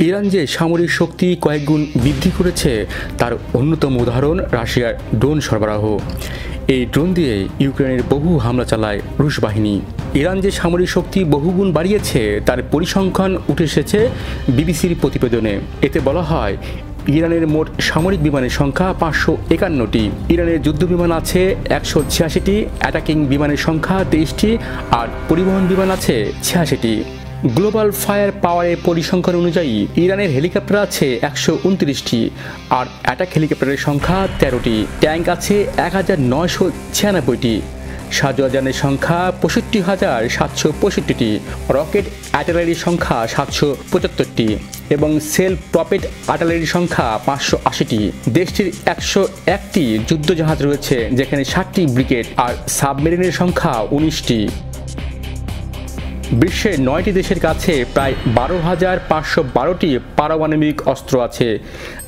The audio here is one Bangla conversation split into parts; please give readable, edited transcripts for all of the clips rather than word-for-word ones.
ইরান যে সামরিক শক্তি কয়েক গুণ বৃদ্ধি করেছে তার অন্যতম উদাহরণ রাশিয়ার ড্রোন সরবরাহ। এই ড্রোন দিয়ে ইউক্রেনের বহু হামলা চালায় রুশ বাহিনী। ইরান যে সামরিক শক্তি বহুগুণ বাড়িয়েছে তার পরিসংখ্যান উঠে এসেছে বিবিসির প্রতিবেদনে। এতে বলা হয় ইরানের মোট সামরিক বিমানের সংখ্যা 551টি। ইরানের যুদ্ধ বিমান আছে 186টি, অ্যাটাকিং বিমানের সংখ্যা 23টি আর পরিবহন বিমান আছে 86টি। গ্লোবাল ফায়ার পাওয়ারের পরিসংখ্যান অনুযায়ী ইরানের হেলিকপ্টার আছে 129টি আর অ্যাটাক হেলিকপ্টারের সংখ্যা 13টি। ট্যাঙ্ক আছে 1996টি, সাজোয়াজানের সংখ্যা 65,765টি, রকেট আর্টিলারির সংখ্যা 775টি এবং সেলফ প্রপেট আর্টিলারির সংখ্যা 580টি। দেশটির 101টি যুদ্ধজাহাজ রয়েছে, যেখানে 60টি ব্রিগেড আর সাবমেরিনের সংখ্যা 19টি। বিশ্বের 9টি দেশের কাছে প্রায় 12,512টি পারমাণবিক অস্ত্র আছে।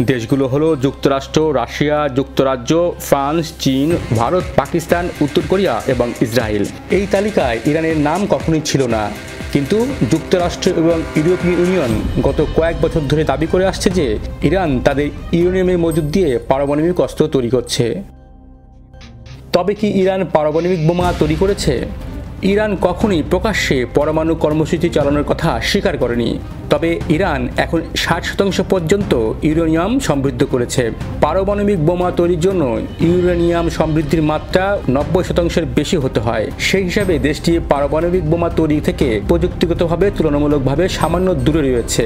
দেশগুলো হলো যুক্তরাষ্ট্র, রাশিয়া, যুক্তরাজ্য, ফ্রান্স, চীন, ভারত, পাকিস্তান, উত্তর কোরিয়া এবং ইসরায়েল। এই তালিকায় ইরানের নাম কখনোই ছিল না, কিন্তু যুক্তরাষ্ট্র এবং ইউরোপীয় ইউনিয়ন গত কয়েক বছর ধরে দাবি করে আসছে যে ইরান তাদের ইউরেনিয়ামের মজুদ দিয়ে পারমাণবিক অস্ত্র তৈরি করছে। তবে কি ইরান পারমাণবিক বোমা তৈরি করেছে? ইরান কখনোই প্রকাশ্যে পরমাণু কর্মসূচি চালানোর কথা স্বীকার করেনি, তবে ইরান এখন 60% পর্যন্ত ইউরেনিয়াম সমৃদ্ধ করেছে। পারমাণবিক বোমা তৈরির জন্য ইউরেনিয়াম সমৃদ্ধির মাত্রা 90%-এর বেশি হতে হয়। সেই হিসাবে দেশটি পারমাণবিক বোমা তৈরি থেকে প্রযুক্তিগতভাবে তুলনামূলকভাবে সামান্য দূরে রয়েছে।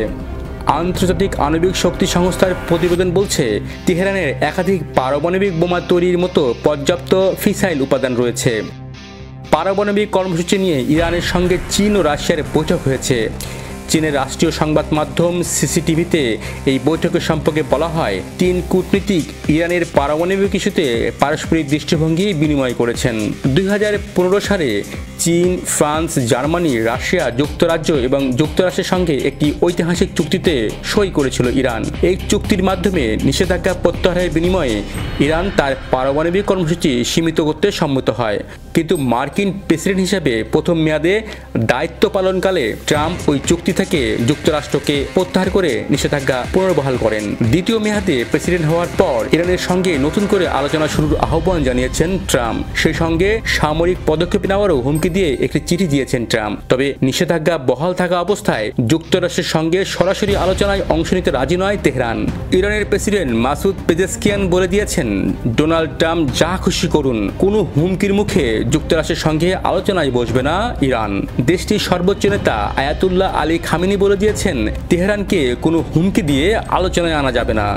আন্তর্জাতিক আণবিক শক্তি সংস্থার প্রতিবেদন বলছে তেহরানের একাধিক পারমাণবিক বোমা তৈরির মতো পর্যাপ্ত ফিসাইল উপাদান রয়েছে। পারমাণবিক কর্মসূচি নিয়ে ইরানের সঙ্গে চীন ও রাশিয়ার বৈঠক হয়েছে। চীনের রাষ্ট্রীয় সংবাদ মাধ্যম সিসিটিভিতে এই বৈঠকের সম্পর্কে বলা হয়, 3 কূটনীতিক ইরানের পারমাণবিক ইস্যুতে পারস্পরিক দৃষ্টিভঙ্গি বিনিময় করেছেন। 2015 সালে চীন, ফ্রান্স, জার্মানি, রাশিয়া, যুক্তরাজ্য এবং যুক্তরাষ্ট্রের সঙ্গে একটি ঐতিহাসিক চুক্তিতে সই করেছিল ইরান। এই চুক্তির মাধ্যমে নিষেধাজ্ঞা প্রত্যাহারের বিনিময়ে ইরান তার পারমাণবিক কর্মসূচি সীমিত করতে সম্মত হয়। কিন্তু মার্কিন প্রেসিডেন্ট হিসেবে প্রথম মেয়াদে দায়িত্ব পালনকালে ট্রাম্প ওই চুক্তি থেকে যুক্তরাষ্ট্রকে প্রত্যাহার করে নিষেধাজ্ঞা পুনর্বহাল করেন। দ্বিতীয় মেয়াদে প্রেসিডেন্ট হওয়ার পর ইরানের সঙ্গে নতুন করে আলোচনা শুরুর আহ্বান জানিয়েছেন ট্রাম্প। সেই সঙ্গে সামরিক পদক্ষেপ নেওয়ারও হুমকি দিয়ে একটি চিঠি দিয়েছেন ট্রাম্প। তবে নিষেধাজ্ঞা বহাল থাকা অবস্থায় যুক্তরাষ্ট্রের সঙ্গে সরাসরি আলোচনায় অংশ নিতে রাজি নয় তেহরান। ইরানের প্রেসিডেন্ট মাসুদ পেজেশকিয়ান বলে দিয়েছেন, ডোনাল্ড ট্রাম্প যা খুশি করুন, কোনো হুমকির মুখে যুক্তরাষ্ট্রের সঙ্গে আলোচনায় বসবে না ইরান। দেশটির সর্বোচ্চ নেতা আয়াতুল্লাহ আলী খামেনি বলে দিয়েছেন, তেহরানকে কোনো হুমকি দিয়ে আলোচনায় আনা যাবে না।